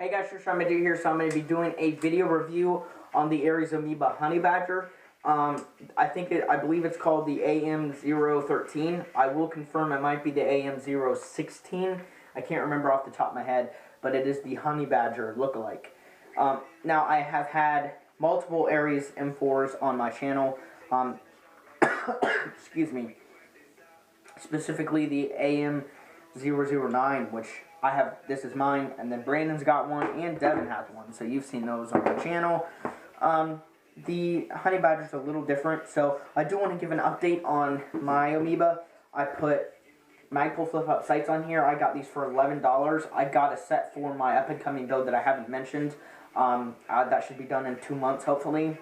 Hey guys, Trisha here, so I'm going to be doing a video review on the ARES Amoeba Honey Badger. I believe it's called the AM-013. I will confirm it might be the AM-016. I can't remember off the top of my head, but it is the Honey Badger lookalike. Now, I have had multiple ARES M4s on my channel. Excuse me. Specifically the AM-009, which I have. This is mine, and then Brandon's got one, and Devin has one, so you've seen those on my channel. The Honey Badger's a little different, so I do want to give an update on my Amoeba. I put Magpul flip-up sights on here. I got these for $11. I got a set for my up-and-coming build that I haven't mentioned. That should be done in 2 months, hopefully.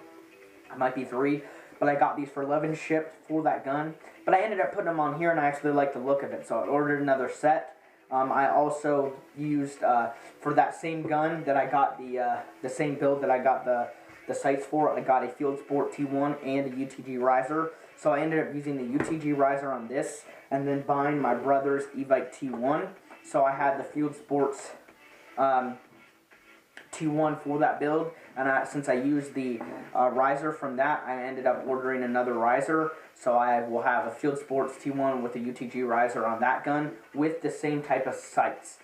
It might be 3. But I got these for 11 shipped for that gun. But I ended up putting them on here, and I actually like the look of it, so I ordered another set. I also used, for that same gun that I got the same build that I got the sights for, I got a Field Sport T1 and a UTG riser. So I ended up using the UTG riser on this, and then buying my brother's Evite T1. So I had the Field Sports T1 for that build, and since I used the riser from that, I ended up ordering another riser. So I will have a Field Sports T1 with a UTG riser on that gun with the same type of sights.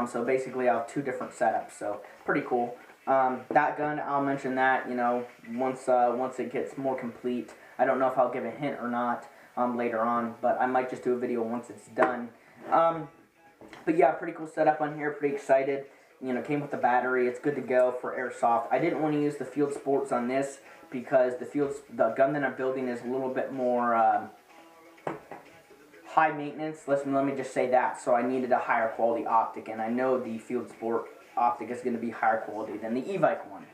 So basically I'll have 2 different setups, so pretty cool. That gun, I'll mention that, you know, once it gets more complete. I don't know if I'll give a hint or not later on, but I might just do a video once it's done. But yeah, pretty cool setup on here, pretty excited. You know, came with the battery. It's good to go for airsoft. I didn't want to use the Field Sports on this because the gun that I'm building is a little bit more high maintenance. Let me just say that. So I needed a higher quality optic, and I know the Field Sport optic is going to be higher quality than the Evite one.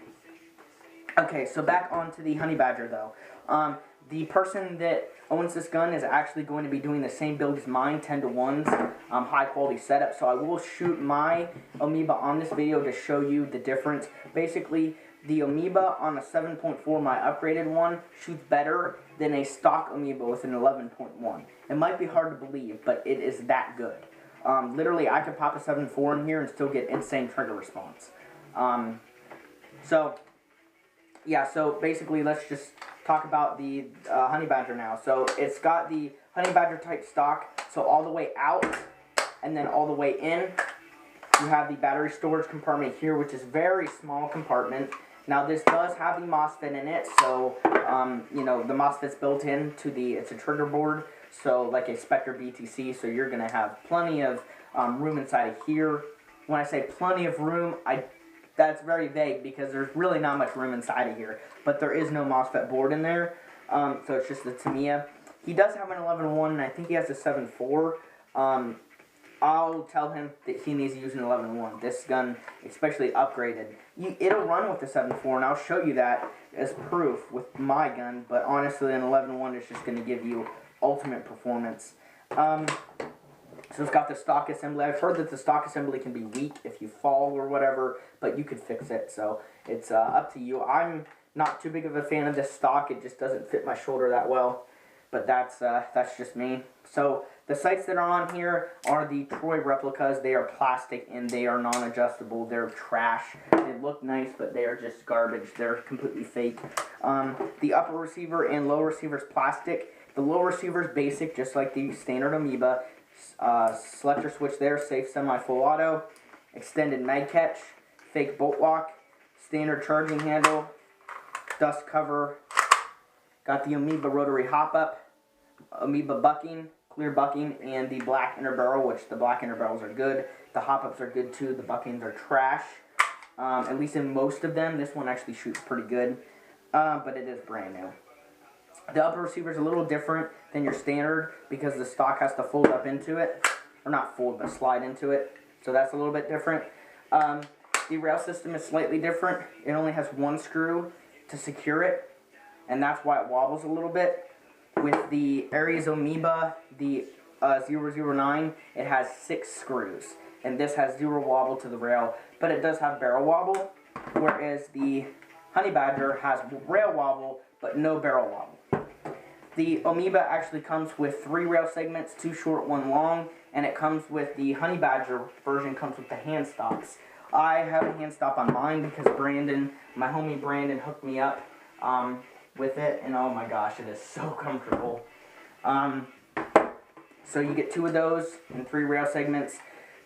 Okay, so back onto the Honey Badger though. The person that owns this gun is actually going to be doing the same build as mine, 10-to-1s, high quality setup. So I will shoot my Amoeba on this video to show you the difference. Basically, the Amoeba on a 7.4, my upgraded one, shoots better than a stock Amoeba with an 11.1. It might be hard to believe, but it is that good. Literally, I could pop a 7.4 in here and still get insane trigger response. Yeah, so basically, let's just talk about the Honey Badger now. So it's got the Honey Badger type stock, so all the way out and then all the way in. You have the battery storage compartment here, which is a very small compartment. Now this does have the MOSFET in it, so you know, the MOSFET's built into it's a trigger board, so like a Spectre BTC, so you're gonna have plenty of room inside of here. When I say plenty of room, that's very vague because there's really not much room inside of here, but there is no MOSFET board in there, so it's just the Tamiya. He does have an 11.1, and I think he has a 7.4. I'll tell him that he needs to use an 11.1. This gun, especially upgraded, it'll run with the 7.4, and I'll show you that as proof with my gun, but honestly, an 11.1 is just going to give you ultimate performance. So it's got the stock assembly. I've heard that the stock assembly can be weak if you fall or whatever, but you could fix it, so it's up to you. I'm not too big of a fan of this stock. It just doesn't fit my shoulder that well, but that's just me. So the sights that are on here are the Troy replicas. They are plastic and they are non-adjustable. They're trash. They look nice, but they are just garbage. They're completely fake. The upper receiver and lower receiver is plastic. The lower receiver is basic, just like the standard Amoeba. Selector switch there, safe semi-full auto, extended mag catch, fake bolt lock, standard charging handle, dust cover, got the Amoeba rotary hop-up, Amoeba bucking, clear bucking, and the black inner barrel, which the black inner barrels are good. The hop-ups are good too, the buckings are trash, at least in most of them. This one actually shoots pretty good, but it is brand new. The upper receiver is a little different than your standard because the stock has to fold up into it. Or not fold, but slide into it. So that's a little bit different. The rail system is slightly different. It only has 1 screw to secure it, and that's why it wobbles a little bit. With the ARES Amoeba, the 009, it has 6 screws. And this has 0 wobble to the rail, but it does have barrel wobble. Whereas the Honey Badger has rail wobble, but no barrel wobble. The Amoeba actually comes with 3 rail segments, 2 short, 1 long, and it comes with the Honey Badger version comes with the hand stocks. I have a hand stop on mine because Brandon, my homie Brandon, hooked me up with it, and oh my gosh, it is so comfortable. So you get 2 of those and 3 rail segments.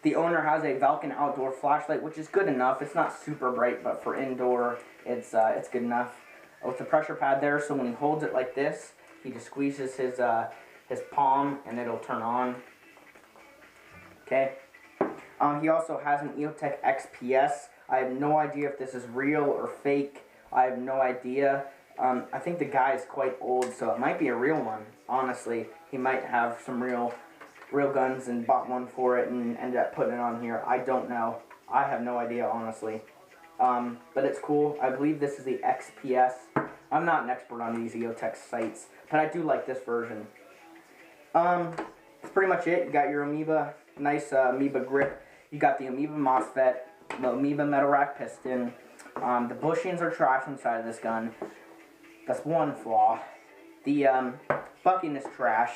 The owner has a Vulcan outdoor flashlight, which is good enough. It's not super bright, but for indoor, it's good enough. Oh, it's a pressure pad there, so when he holds it like this, he just squeezes his palm, and it'll turn on. Okay. He also has an EOTech XPS. I have no idea if this is real or fake. I have no idea. I think the guy is quite old, so it might be a real one. Honestly, he might have some real guns and bought one for it and ended up putting it on here. I don't know. I have no idea, honestly. But it's cool. I believe this is the XPS. I'm not an expert on these EOTech sites, but I do like this version. That's pretty much it. You got your Amoeba, nice Amoeba grip. You got the Amoeba MOSFET, the Amoeba metal rack piston. The bushings are trash inside of this gun. That's one flaw. The bucking is trash,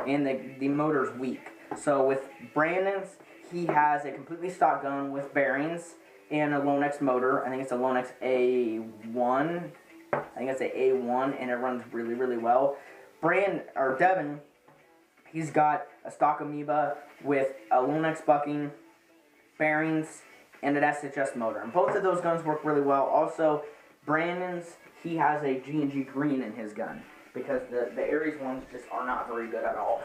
and the motor's weak. So with Brandon's, he has a completely stock gun with bearings and a Lonex motor. I think it's a Lonex A1. I think it's an A1, and it runs really, really well. Devin, he's got a stock Amoeba with a Lonex bucking, bearings, and an SHS motor. And both of those guns work really well. Also, Brandon's, he has a G&G green in his gun, because the ARES ones just are not very good at all.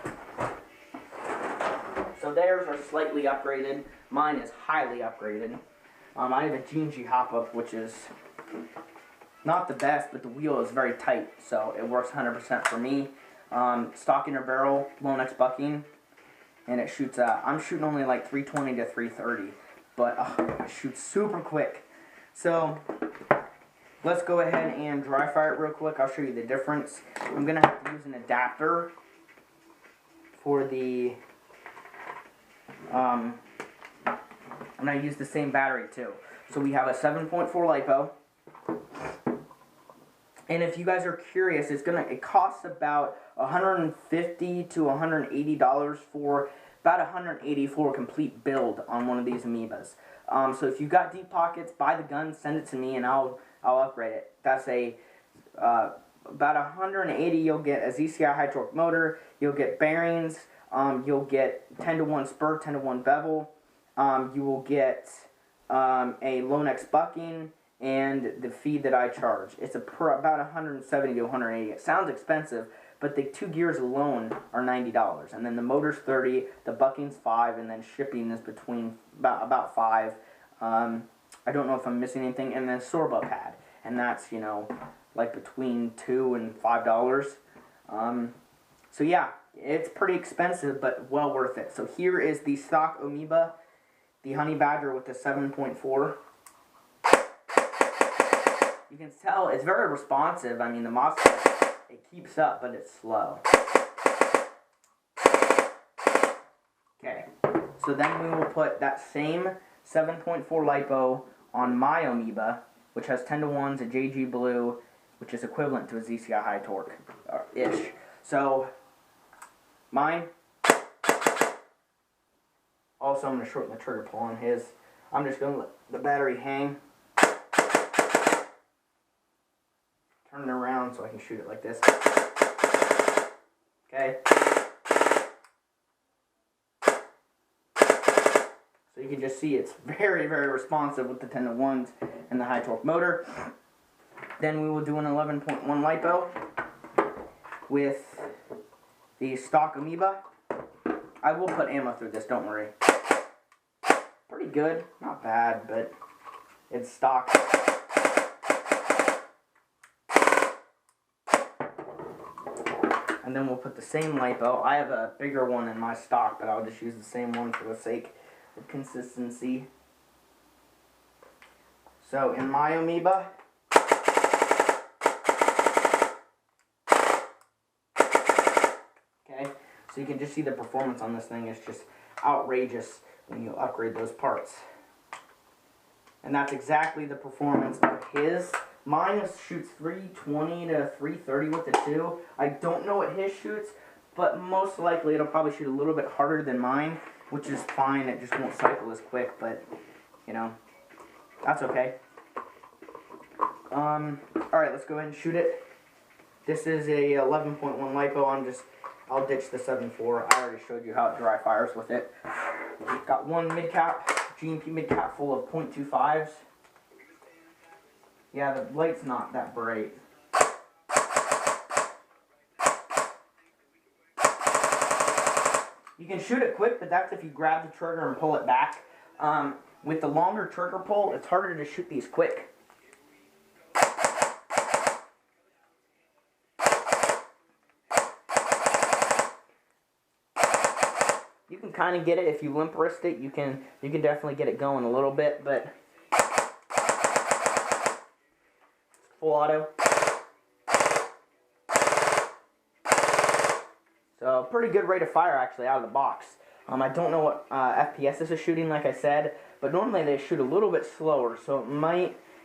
So theirs are slightly upgraded. Mine is highly upgraded. I have a G&G hop-up, which is not the best, but the wheel is very tight, so it works 100% for me. Stock inner barrel, Lonex bucking, and it shoots, I'm shooting only like 320 to 330, but it shoots super quick. So let's go ahead and dry fire it real quick. I'll show you the difference. I'm going to have to use an adapter for the, and I use the same battery too. So we have a 7.4 LiPo. And if you guys are curious, it costs about $150 to $180 for about $180 for a complete build on one of these Amoebas. So if you've got deep pockets, buy the gun, send it to me, and I'll upgrade it. That's about $180. You'll get a ZCI high torque motor. You'll get bearings. You'll get 10-to-1 spur, 10-to-1 bevel. You will get a Lonex bucking, and the fee that I charge. It's about $170 to $180. It sounds expensive, but the 2 gears alone are $90, and then the motor's $30, the bucking's $5, and then shipping is between about $5. I don't know if I'm missing anything, and then Sorba pad, and that's like between $2 and $5. So yeah, it's pretty expensive, but well worth it. So here is the stock Amoeba, the Honey Badger with the 7.4. You can tell it's very responsive. I mean, the MOSFET, it keeps up, but it's slow. Okay, so then we will put that same 7.4 LiPo on my Amoeba, which has 10-to-1s, a JG Blue, which is equivalent to a ZCI high torque-ish. So, mine. Also, I'm going to shorten the trigger pull on his. I'm just going to let the battery hang. Turn it around so I can shoot it like this. Okay. So you can just see it's very, very responsive with the 10-to-1s and the high torque motor. Then we will do an 11.1 LiPo with the stock Amoeba. I will put ammo through this, don't worry. Pretty good, not bad, but it's stock. And then we'll put the same LiPo. I have a bigger one in my stock, but I'll just use the same one for the sake of consistency. So in my Amoeba, okay, so you can just see the performance on this thing is just outrageous when you upgrade those parts. And that's exactly the performance of his. Mine shoots 320 to 330 with the 2. I don't know what his shoots, but most likely it'll probably shoot a little bit harder than mine, which is fine. It just won't cycle as quick, but, That's okay. Alright, let's go ahead and shoot it. This is a 11.1 LiPo. I'll ditch the 7.4. I already showed you how it dry fires with it. Got one mid-cap, G&P mid-cap full of .25s. Yeah, the light's not that bright. You can shoot it quick, but that's if you grab the trigger and pull it back. With the longer trigger pull, it's harder to shoot these quick. You can kind of get it if you limp wrist it. You can definitely get it going a little bit, but full auto. So pretty good rate of fire actually out of the box. I don't know what FPS this is shooting, like I said, but normally they shoot a little bit slower, so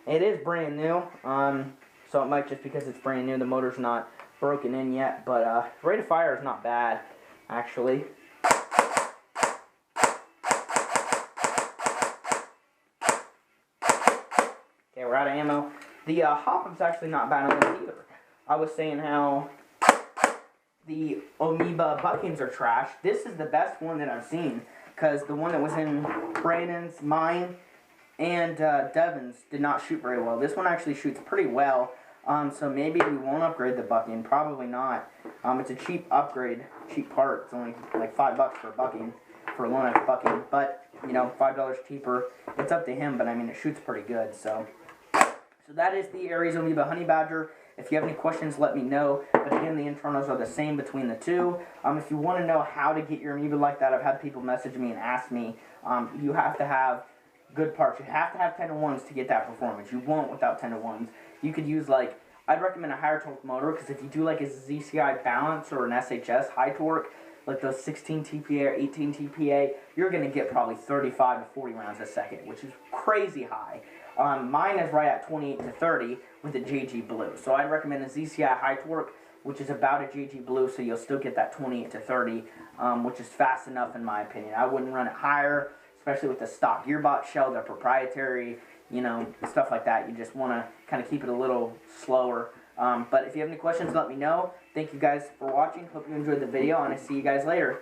it is brand new, so it might just because it's brand new, the motor's not broken in yet, but rate of fire is not bad, actually. Okay, we're out of ammo. The hop-up's actually not bad on this either. I was saying how the AMOEBA buckings are trash. This is the best one that I've seen, because the one that was in Brandon's, mine, and Devin's did not shoot very well. This one actually shoots pretty well, so maybe we won't upgrade the bucking. Probably not. It's a cheap upgrade, cheap part. It's only like $5 for a bucking, for a Lone X bucking, but, you know, $5 cheaper. It's up to him, but I mean, it shoots pretty good, so that is the ARES AMOEBA Honey Badger. If you have any questions, let me know. But again, the internals are the same between the two. If you want to know how to get your AMOEBA like that, I've had people message me and ask me. You have to have good parts. You have to have 10-to-1s to get that performance. You won't without 10-to-1s. You could use, like, I'd recommend a higher torque motor, because if you do like a ZCI balance or an SHS high torque, like those 16 TPA or 18 TPA, you're going to get probably 35 to 40 rounds a second, which is crazy high. Mine is right at 28 to 30 with a JG Blue. So I'd recommend a ZCI high torque, which is about a JG Blue, so you'll still get that 28 to 30, which is fast enough in my opinion. I wouldn't run it higher, especially with the stock gearbox shell, they're proprietary, you know, stuff like that. You just want to kind of keep it a little slower. But if you have any questions, let me know. Thank you guys for watching. Hope you enjoyed the video, and I'll see you guys later.